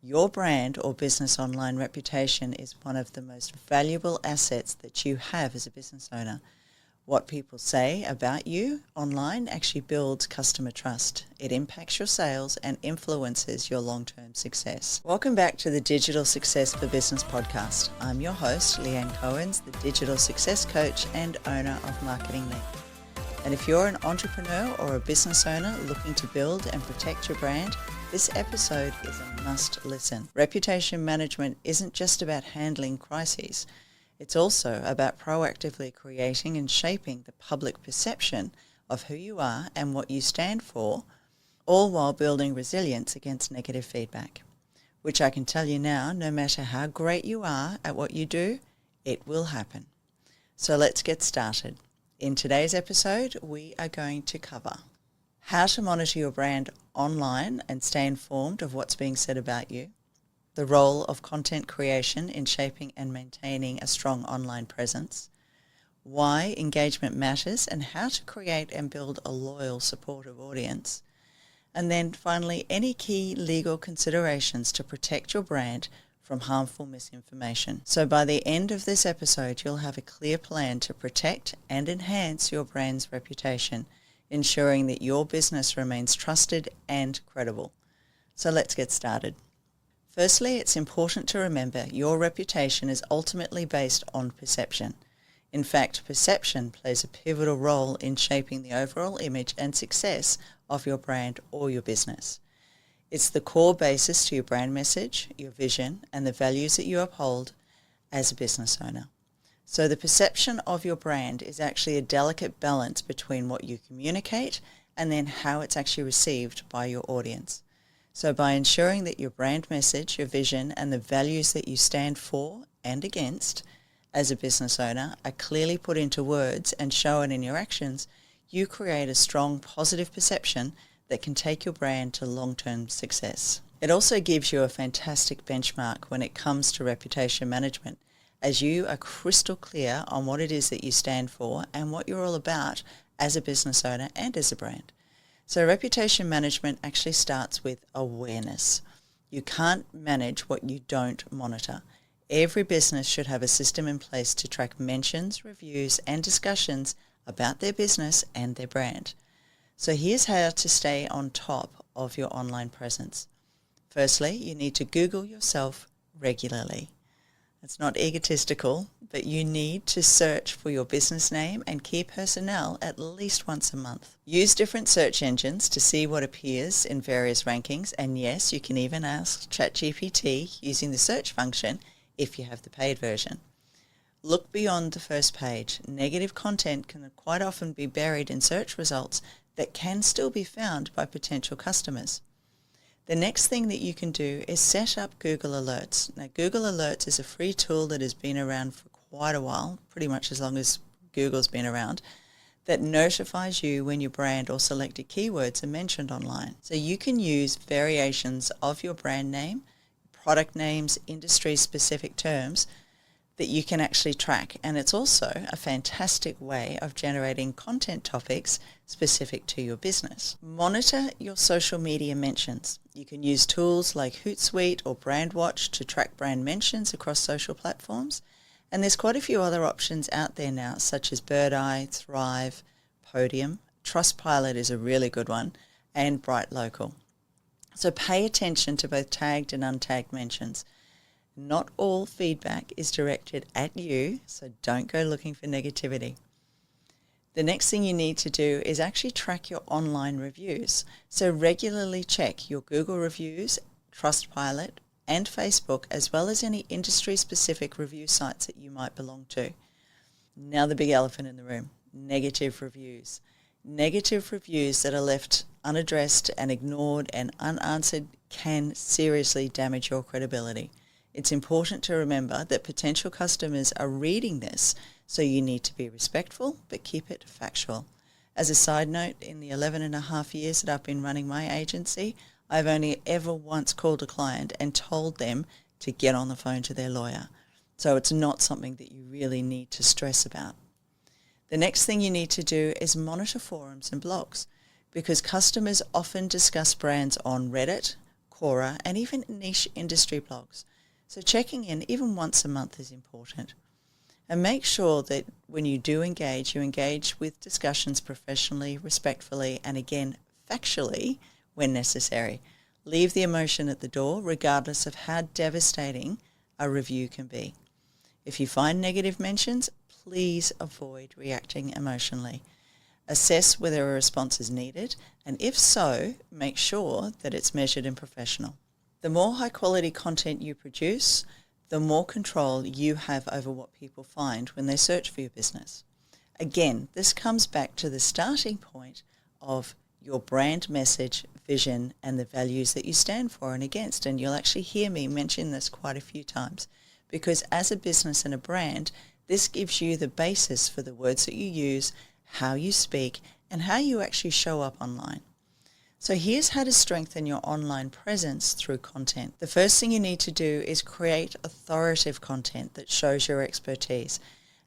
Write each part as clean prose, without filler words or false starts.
Your brand or business online reputation is one of the most valuable assets that you have as a business owner. What people say about you online actually builds customer trust. It impacts your sales and influences your long-term success. Welcome back to the Digital Success for Business podcast. I'm your host, Leanne Cohens, the Digital Success Coach and owner of MarketingTips. And if you're an entrepreneur or a business owner looking to build and protect your brand, this episode is a must listen. Reputation management isn't just about handling crises. It's also about proactively creating and shaping the public perception of who you are and what you stand for, all while building resilience against negative feedback. Which I can tell you now, no matter how great you are at what you do, it will happen. So let's get started. In today's episode, we are going to cover how to monitor your brand online and stay informed of what's being said about you, the role of content creation in shaping and maintaining a strong online presence, why engagement matters and how to create and build a loyal, supportive audience, and then finally, any key legal considerations to protect your brand from harmful misinformation. So by the end of this episode, you'll have a clear plan to protect and enhance your brand's reputation, ensuring that your business remains trusted and credible. So let's get started. Firstly, it's important to remember your reputation is ultimately based on perception. In fact, perception plays a pivotal role in shaping the overall image and success of your brand or your business. It's the core basis to your brand message, your vision, and the values that you uphold as a business owner. So the perception of your brand is actually a delicate balance between what you communicate and then how it's actually received by your audience. So by ensuring that your brand message, your vision, and the values that you stand for and against as a business owner are clearly put into words and shown in your actions, you create a strong positive perception that can take your brand to long-term success. It also gives you a fantastic benchmark when it comes to reputation management, as you are crystal clear on what it is that you stand for and what you're all about as a business owner and as a brand. So reputation management actually starts with awareness. You can't manage what you don't monitor. Every business should have a system in place to track mentions, reviews, and discussions about their business and their brand. So here's how to stay on top of your online presence. Firstly, you need to Google yourself regularly. It's not egotistical, but you need to search for your business name and key personnel at least once a month. Use different search engines to see what appears in various rankings, and yes, you can even ask ChatGPT using the search function if you have the paid version. Look beyond the first page. Negative content can quite often be buried in search results that can still be found by potential customers. The next thing that you can do is set up Google Alerts. Now, Google Alerts is a free tool that has been around for quite a while, pretty much as long as Google's been around, that notifies you when your brand or selected keywords are mentioned online. So you can use variations of your brand name, product names, industry-specific terms that you can actually track. And it's also a fantastic way of generating content topics specific to your business. Monitor your social media mentions. You can use tools like Hootsuite or BrandWatch to track brand mentions across social platforms. And there's quite a few other options out there now, such as Birdeye, Thrive, Podium. Trustpilot is a really good one, and Bright Local. So pay attention to both tagged and untagged mentions. Not all feedback is directed at you, so don't go looking for negativity. The next thing you need to do is actually track your online reviews. So regularly check your Google reviews, Trustpilot, and Facebook, as well as any industry-specific review sites that you might belong to. Now the big elephant in the room, negative reviews. Negative reviews that are left unaddressed and ignored and unanswered can seriously damage your credibility. It's important to remember that potential customers are reading this, so you need to be respectful, but keep it factual. As a side note, in the 11 and a half years that I've been running my agency, I've only ever once called a client and told them to get on the phone to their lawyer. So it's not something that you really need to stress about. The next thing you need to do is monitor forums and blogs, because customers often discuss brands on Reddit, Quora, and even niche industry blogs. So checking in even once a month is important. And make sure that when you do engage, you engage with discussions professionally, respectfully, and again, factually when necessary. Leave the emotion at the door, regardless of how devastating a review can be. If you find negative mentions, please avoid reacting emotionally. Assess whether a response is needed, and if so, make sure that it's measured and professional. The more high-quality content you produce, the more control you have over what people find when they search for your business. Again, this comes back to the starting point of your brand message, vision, and the values that you stand for and against. And you'll actually hear me mention this quite a few times, because as a business and a brand, this gives you the basis for the words that you use, how you speak, and how you actually show up online. So here's how to strengthen your online presence through content. The first thing you need to do is create authoritative content that shows your expertise.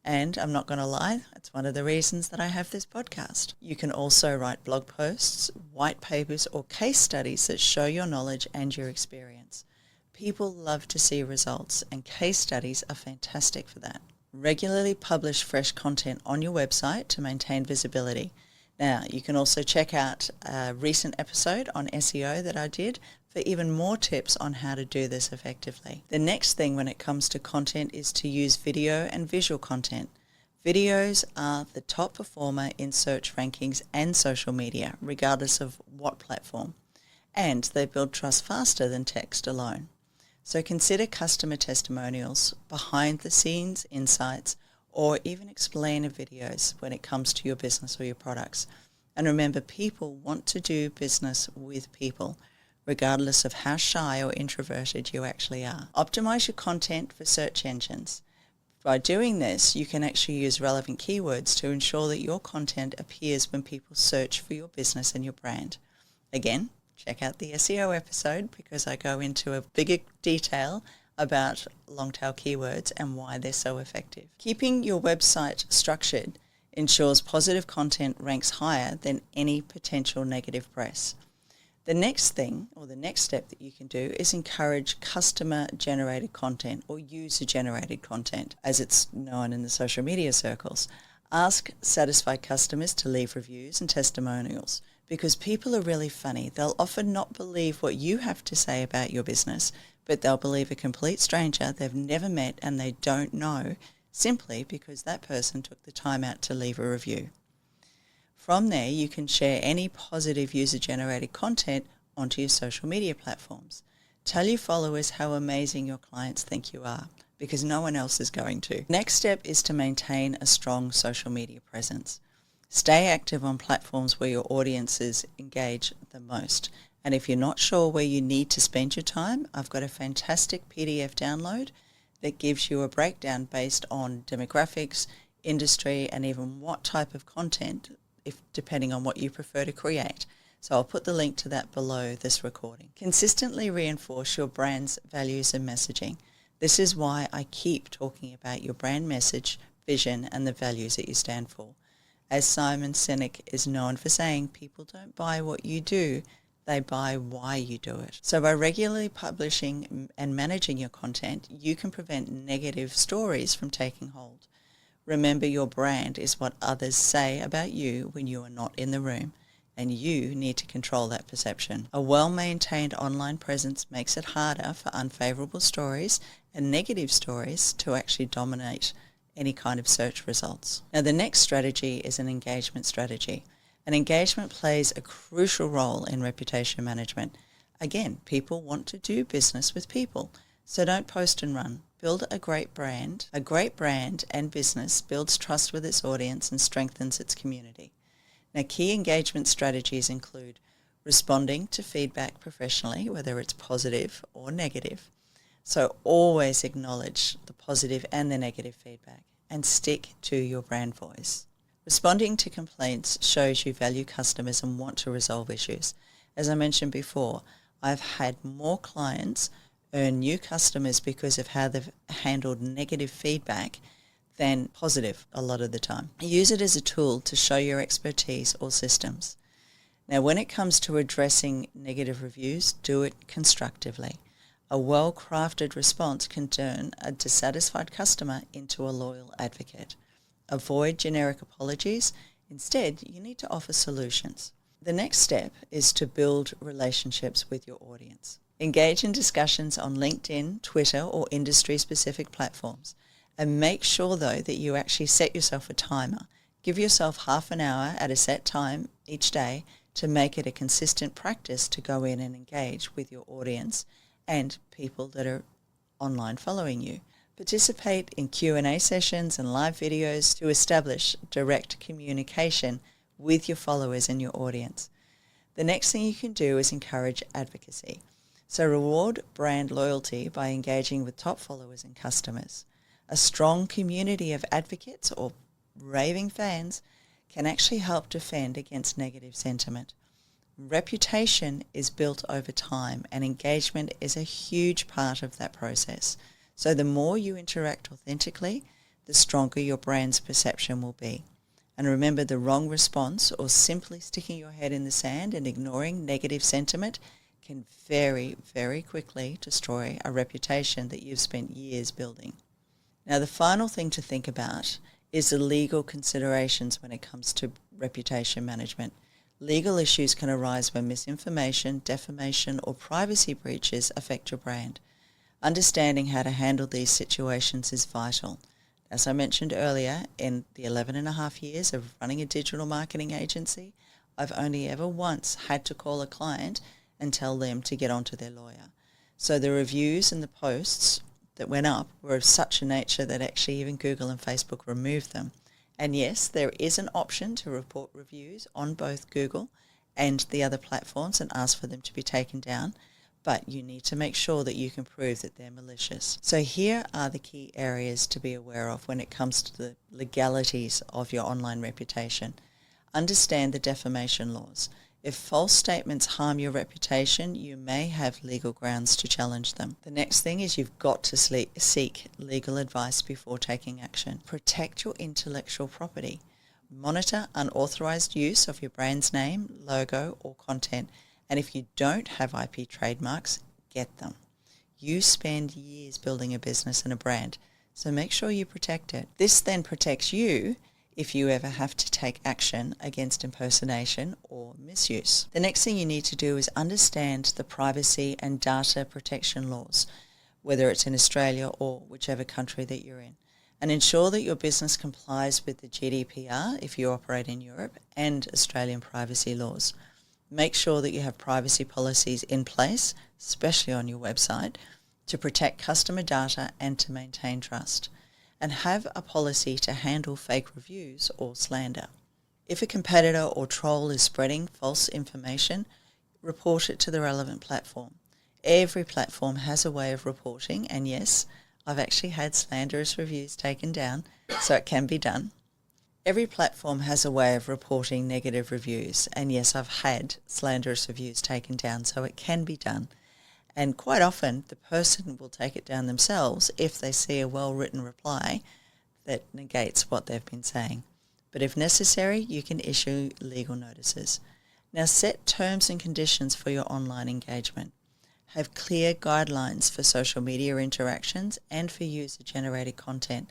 And I'm not going to lie, that's one of the reasons that I have this podcast. You can also write blog posts, white papers, or case studies that show your knowledge and your experience. People love to see results, and case studies are fantastic for that. Regularly publish fresh content on your website to maintain visibility. Now, you can also check out a recent episode on SEO that I did for even more tips on how to do this effectively. The next thing when it comes to content is to use video and visual content. Videos are the top performer in search rankings and social media, regardless of what platform, and they build trust faster than text alone. So consider customer testimonials, behind-the-scenes insights, or even explainer videos when it comes to your business or your products. And remember, people want to do business with people, regardless of how shy or introverted you actually are. Optimize your content for search engines. By doing this, you can actually use relevant keywords to ensure that your content appears when people search for your business and your brand. Again, check out the SEO episode because I go into a bigger detail about long-tail keywords and why they're so effective. Keeping your website structured ensures positive content ranks higher than any potential negative press. The next thing, or the next step that you can do, is encourage customer-generated content or user-generated content, as it's known in the social media circles. Ask satisfied customers to leave reviews and testimonials because people are really funny. They'll often not believe what you have to say about your business, but they'll believe a complete stranger they've never met and they don't know simply because that person took the time out to leave a review. From there, you can share any positive user-generated content onto your social media platforms. Tell your followers how amazing your clients think you are, because no one else is going to. Next step is to maintain a strong social media presence. Stay active on platforms where your audiences engage the most. And if you're not sure where you need to spend your time, I've got a fantastic PDF download that gives you a breakdown based on demographics, industry, and even what type of content, depending on what you prefer to create. So I'll put the link to that below this recording. Consistently reinforce your brand's values and messaging. This is why I keep talking about your brand message, vision, and the values that you stand for. As Simon Sinek is known for saying, people don't buy what you do, they buy why you do it. So by regularly publishing and managing your content, you can prevent negative stories from taking hold. Remember, your brand is what others say about you when you are not in the room, and you need to control that perception. A well-maintained online presence makes it harder for unfavorable stories and negative stories to actually dominate any kind of search results. Now, the next strategy is an engagement strategy. And engagement plays a crucial role in reputation management. Again, people want to do business with people, so don't post and run. Build a great brand. A great brand and business builds trust with its audience and strengthens its community. Now, key engagement strategies include responding to feedback professionally, whether it's positive or negative. So always acknowledge the positive and the negative feedback and stick to your brand voice. Responding to complaints shows you value customers and want to resolve issues. As I mentioned before, I've had more clients earn new customers because of how they've handled negative feedback than positive a lot of the time. Use it as a tool to show your expertise or systems. Now, when it comes to addressing negative reviews, do it constructively. A well-crafted response can turn a dissatisfied customer into a loyal advocate. Avoid generic apologies. Instead, you need to offer solutions. The next step is to build relationships with your audience. Engage in discussions on LinkedIn, Twitter, or industry-specific platforms. And make sure, though, that you actually set yourself a timer. Give yourself half an hour at a set time each day to make it a consistent practice to go in and engage with your audience and people that are online following you. Participate in Q&A sessions and live videos to establish direct communication with your followers and your audience. The next thing you can do is encourage advocacy. So reward brand loyalty by engaging with top followers and customers. A strong community of advocates or raving fans can actually help defend against negative sentiment. Reputation is built over time, and engagement is a huge part of that process. So the more you interact authentically, the stronger your brand's perception will be. And remember, the wrong response or simply sticking your head in the sand and ignoring negative sentiment can very, very quickly destroy a reputation that you've spent years building. Now, the final thing to think about is the legal considerations when it comes to reputation management. Legal issues can arise when misinformation, defamation, or privacy breaches affect your brand. Understanding how to handle these situations is vital. As I mentioned earlier, in the 11 and a half years of running a digital marketing agency, I've only ever once had to call a client and tell them to get onto their lawyer. So the reviews and the posts that went up were of such a nature that actually even Google and Facebook removed them. And yes, there is an option to report reviews on both Google and the other platforms and ask for them to be taken down, but you need to make sure that you can prove that they're malicious. So here are the key areas to be aware of when it comes to the legalities of your online reputation. Understand the defamation laws. If false statements harm your reputation, you may have legal grounds to challenge them. The next thing is you've got to seek legal advice before taking action. Protect your intellectual property. Monitor unauthorized use of your brand's name, logo, or content. And if you don't have IP trademarks, get them. You spend years building a business and a brand, so make sure you protect it. This then protects you if you ever have to take action against impersonation or misuse. The next thing you need to do is understand the privacy and data protection laws, whether it's in Australia or whichever country that you're in, and ensure that your business complies with the GDPR if you operate in Europe and Australian privacy laws. Make sure that you have privacy policies in place, especially on your website, to protect customer data and to maintain trust. And have a policy to handle fake reviews or slander. If a competitor or troll is spreading false information, report it to the relevant platform. Every platform has a way of reporting, and yes, I've actually had slanderous reviews taken down, so it can be done. Every platform has a way of reporting negative reviews, and yes, I've had slanderous reviews taken down, so it can be done. And quite often, the person will take it down themselves if they see a well-written reply that negates what they've been saying. But if necessary, you can issue legal notices. Now, set terms and conditions for your online engagement. Have clear guidelines for social media interactions and for user-generated content,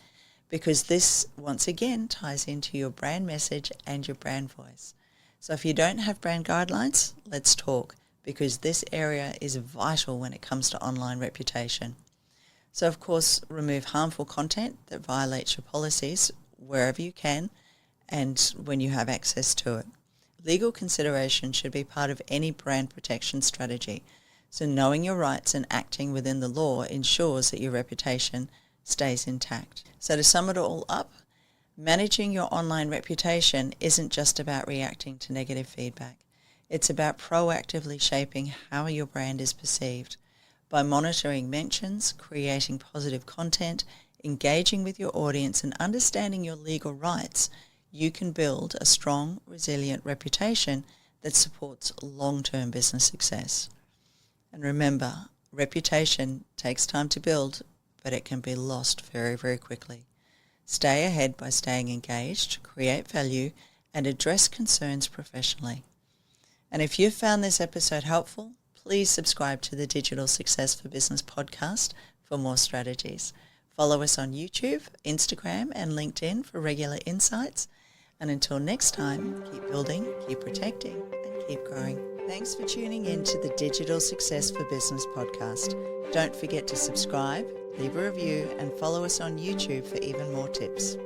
because this, once again, ties into your brand message and your brand voice. So if you don't have brand guidelines, let's talk, because this area is vital when it comes to online reputation. So of course, remove harmful content that violates your policies wherever you can and when you have access to it. Legal consideration should be part of any brand protection strategy. So knowing your rights and acting within the law ensures that your reputation stays intact. So to sum it all up, managing your online reputation isn't just about reacting to negative feedback. It's about proactively shaping how your brand is perceived. By monitoring mentions, creating positive content, engaging with your audience, and understanding your legal rights, you can build a strong, resilient reputation that supports long-term business success. And remember, reputation takes time to build, but it can be lost very, very quickly. Stay ahead by staying engaged, create value, and address concerns professionally. And if you've found this episode helpful, please subscribe to the Digital Success for Business podcast for more strategies. Follow us on YouTube, Instagram, and LinkedIn for regular insights. And until next time, keep building, keep protecting, and keep growing. Thanks for tuning in to the Digital Success for Business podcast. Don't forget to subscribe, leave a review, and follow us on YouTube for even more tips.